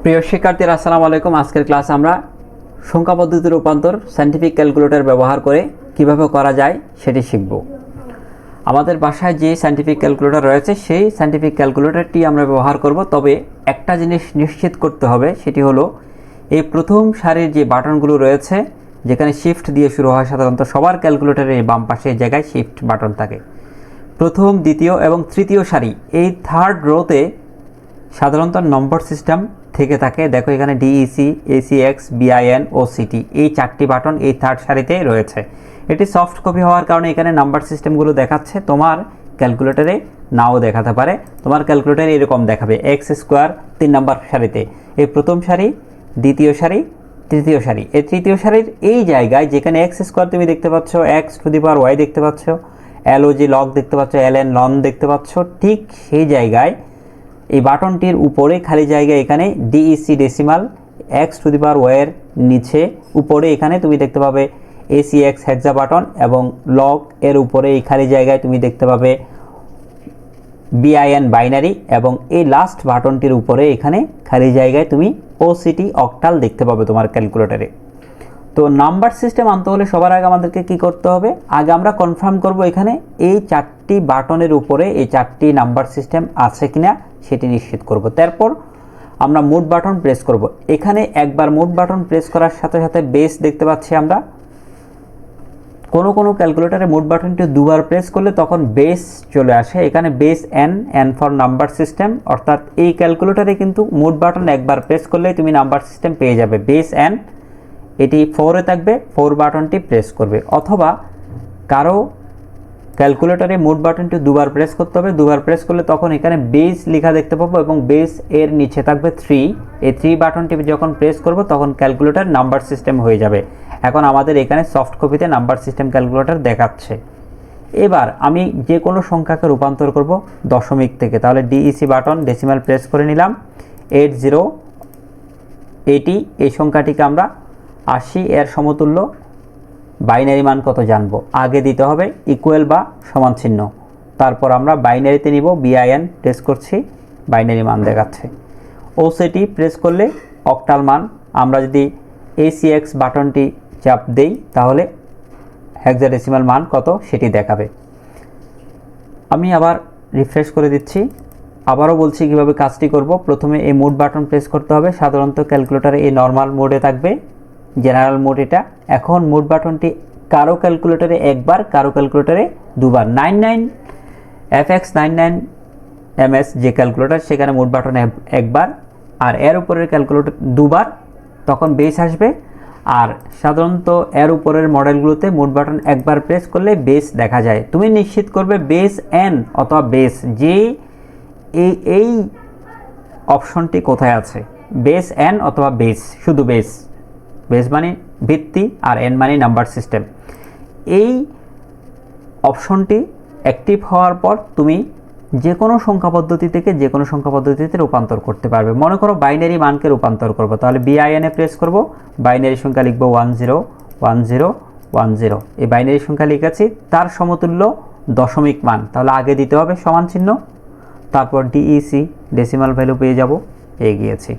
প্রিয় শিক্ষার্থীরা আসসালামু আলাইকুম। আজকের ক্লাসে আমরা সংখ্যা পদ্ধতির রূপান্তর সায়েন্টিফিক ক্যালকুলেটর ব্যবহার করে কিভাবে করা যায় সেটি শিখব। আমাদের বাসায় যে সায়েন্টিফিক ক্যালকুলেটর রয়েছে সেই সায়েন্টিফিক ক্যালকুলেটরটি আমরা ব্যবহার করব, তবে একটা জিনিস নিশ্চিত করতে হবে, সেটি হলো এই প্রথম সারির যে বাটনগুলো রয়েছে, যেখানে শিফট দিয়ে শুরু হয়, সাধারণত সবার ক্যালকুলেটরের এই বাম পাশে জায়গায় শিফট বাটন থাকে। প্রথম, দ্বিতীয় এবং তৃতীয় সারি, এই থার্ড রোতে সাধারণত নম্বর সিস্টেম থেকে থাকে। দেখো এখানে ডিইসি, এসিএক্স, বিআইএন, ওসিটি, এই চারটি বাটন এই থার্ড সারিতে রয়েছে। এটি সফট কপি হওয়ার কারণে এখানে নাম্বার সিস্টেমগুলো দেখাচ্ছে, তোমার ক্যালকুলেটরে নাও দেখাতে পারে। তোমার ক্যালকুলেটরে এরকম দেখাবে এক্স স্কোয়ার 3 নম্বর সারিতে, এই প্রথম সারি, দ্বিতীয় সারি, তৃতীয় সারি। এই তৃতীয় সারির এই জায়গায় যেখানে এক্স স্কোয়ার তুমি দেখতে পাচ্ছ, X to the power Y দেখতে পাচ্ছ, এলওজি লগ দেখতে পাচ্ছ, এলএন লন দেখতে পাচ্ছ, ঠিক সেই জায়গায় এই বাটনটির উপরে খালি জায়গায় এখানে D E C decimal, X to the power ওয়াইয়ের নিচে উপরে এখানে তুমি দেখতে পাবে এসিএক্স হেক্সা বাটন, এবং লগ এর উপরে এই খালি জায়গায় তুমি দেখতে পাবে বিআইএন বাইনারি, এবং এই লাস্ট বাটনটির উপরে এখানে খালি জায়গায় তুমি ওসিটি অক্টাল দেখতে পাবে তোমার ক্যালকুলেটরে। তো নাম্বার সিস্টেম আনতে হলে সবার আগে আমাদেরকে কি করতে হবে, আগে আমরা কনফার্ম করব এখানে এই চারটি বাটনের উপরে এই চারটি নাম্বার সিস্টেম আছে কিনা সেটি নিশ্চিত করব। তারপর আমরা মোড বাটন প্রেস করব। এখানে একবার মোড বাটন প্রেস করার সাথে সাথে বেস দেখতে পাচ্ছি আমরা। কোনো ক্যালকুলেটরে মোড বাটনটি দুবার প্রেস করলে তখন বেস চলে আসে। এখানে base N for number system, অর্থাৎ এই ক্যালকুলেটরে কিন্তু মোড বাটন একবার প্রেস করলেই তুমি নাম্বার সিস্টেম পেয়ে যাবে। বেস এন, এটি 4-এ থাকবে, 4 বাটনটি প্রেস করবে। অথবা কারো ক্যালকুলেটরে মোড বাটনটি দুবার প্রেস করতে হবে, দুবার প্রেস করলে তখন এখানে বেস লেখা দেখতে পাবো এবং বেস এর নিচে থাকবে 3। এই 3 বাটনটি যখন প্রেস করব তখন ক্যালকুলেটর নাম্বার সিস্টেম হয়ে যাবে। এখন আমাদের এখানে সফট কপিতে নাম্বার সিস্টেম ক্যালকুলেটর দেখাচ্ছে। এবার আমি যে কোনো সংখ্যাকে রূপান্তর করব দশমিক থেকে, তাহলে ডিইসি বাটন ডেসিমাল প্রেস করে নিলাম। 8080, এই সংখ্যাটিকে আমরা 80 এর সমতুল্য বাইনারি মান কত জানবো। আগে দিতে হবে ইকুয়াল বা সমান চিহ্ন, তারপর আমরা বাইনারিতে নিব। বিআইএন প্রেস করছি, বাইনারি মান দেখাচ্ছে। ওসিটি প্রেস করলে অক্টাল মান। আমরা যদি এসিএক্স বাটনটি চাপ দেই তাহলে হেক্সাডেসিমাল মান কত সেটি দেখাবে। আমি আবার রিফ্রেশ করে দিচ্ছি। আবারও বলছি কিভাবে কাজটি করব। প্রথমে এই মোড বাটন প্রেস করতে হবে। সাধারণত ক্যালকুলেটরে এই নর্মাল মোডে থাকবে, জেনারেল মোড এটা। এখন মোড বাটনটি কারো ক্যালকুলেটরে একবার, কারো ক্যালকুলেটরে দুবার। 99FX99MS যে ক্যালকুলেটর, সেখানে মোড বাটন একবার, আর এর উপরের ক্যালকুলেটর দুবার, তখন বেস আসবে। আর সাধারণত এর উপরের মডেলগুলোতে মোড বাটন একবার প্রেস করলে বেস দেখা যায়। তুমি নিশ্চিত করবে বেস এন অথবা বেস, যে এই অপশনটি কোথায় আছে, বেস এন অথবা বেস, শুধু বেস। বেস মানে ভিত্তি আর এন মানে নাম্বার সিস্টেম। এই অপশনটি অ্যাক্টিভ হওয়ার পর তুমি যে কোনো সংখ্যা পদ্ধতি থেকে যে কোনো সংখ্যা পদ্ধতিতে রূপান্তর করতে পারবে। মনে করো বাইনারি মানকে রূপান্তর করব, তাহলে বিআইএনে প্রেস করব, বাইনারি সংখ্যা লিখব 101010। এই বাইনারি সংখ্যা লিখেছি, তার সমতুল্য দশমিক মান, তাহলে আগে দিতে হবে সমান চিহ্ন, তারপর ডিইসি ডেসিমাল ভ্যালু পেয়ে যাব, পেয়ে গিয়েছি।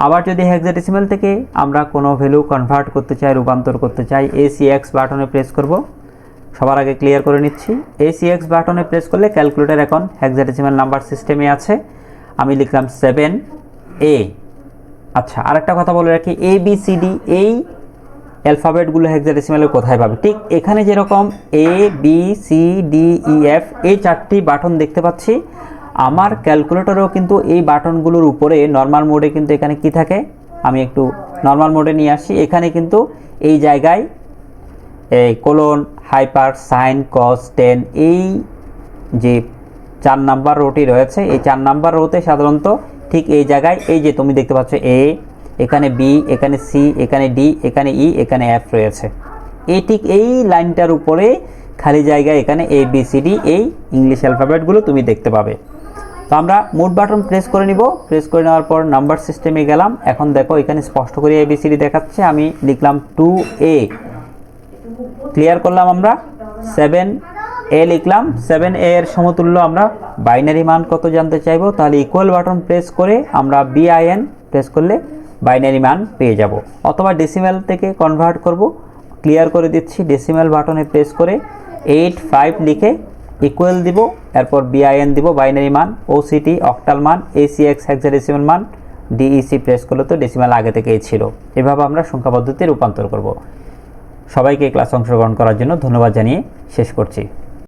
আবার যদি হেক্সাডেসিমাল থেকে আমরা কোনো ভ্যালু কনভার্ট করতে চাই, রূপান্তর করতে চাই, এসিএক্স বাটনে প্রেস করব। সবার আগে ক্লিয়ার করে নিচ্ছি, এসিএক্স বাটনে প্রেস করলে ক্যালকুলেটর এখন হেক্সাডেসিমাল নাম্বার সিস্টেমে আছে। আমি লিখলাম 7A। আচ্ছা, আরেকটা কথা বলে রাখি, ABCD এই অ্যালফাবেটগুলো হেক্সাডেসিমালে কোথায় পাবে, ঠিক এখানে যেরকম ABCDEF এই চারটি বাটন দেখতে পাচ্ছি, আমার ক্যালকুলেটরেও কিন্তু এই বাটনগুলোর উপরে নর্মাল মোডে কিন্তু এখানে কি থাকে, আমি একটু নর্মাল মোডে নিয়ে আসি। এখানে কিন্তু এই জায়গায় এই কোলন, হাইপার, সাইন, কস, টেন, এই যে 4 নাম্বার রোটি রয়েছে, এই 4 নাম্বার রোতে সাধারণত ঠিক এই জায়গায় এই যে তুমি দেখতে পাচ্ছ এ, এখানে বি, এখানে সি, এখানে ডি, এখানে ই, এখানে এফ রয়েছে। এই ঠিক এই লাইনটার উপরে খালি জায়গায় এখানে ABCD এই ইংলিশ অ্যালফাবেটগুলো তুমি দেখতে পাবে। তো আমরা মোড বাটন প্রেস করে নিব। প্রেস করে নেওয়ার পর নাম্বার সিস্টেমে গেলাম। এখন দেখো এখানে স্পষ্ট করে ABCD দেখাচ্ছে। আমি লিখলাম 2A, ক্লিয়ার করলাম। আমরা 7A লিখলাম। 7A এর সমতুল্য আমরা বাইনারি মান কত জানতে চাইবো, তাহলে ইকুয়াল বাটন প্রেস করে আমরা বিআইএন প্রেস করলে বাইনারি মান পেয়ে যাব। অথবা ডেসিমেল থেকে কনভার্ট করব, ক্লিয়ার করে দিচ্ছি। ডেসিমেল বাটনে প্রেস করে 85 লিখে ইকুয়াল দিব, এরপর বিআইএন দিব বাইনারি মান, ওসিটি অক্টাল মান, এসিএক্স হেক্সাডেসিমাল মান, ডিইসি প্রেস করলে তো ডেসিমেল আগে থেকেই ছিল। এভাবে আমরা সংখ্যা পদ্ধতি রূপান্তর করব। সবাইকে ক্লাস অংশগ্রহণ করার জন্য ধন্যবাদ জানিয়ে শেষ করছি।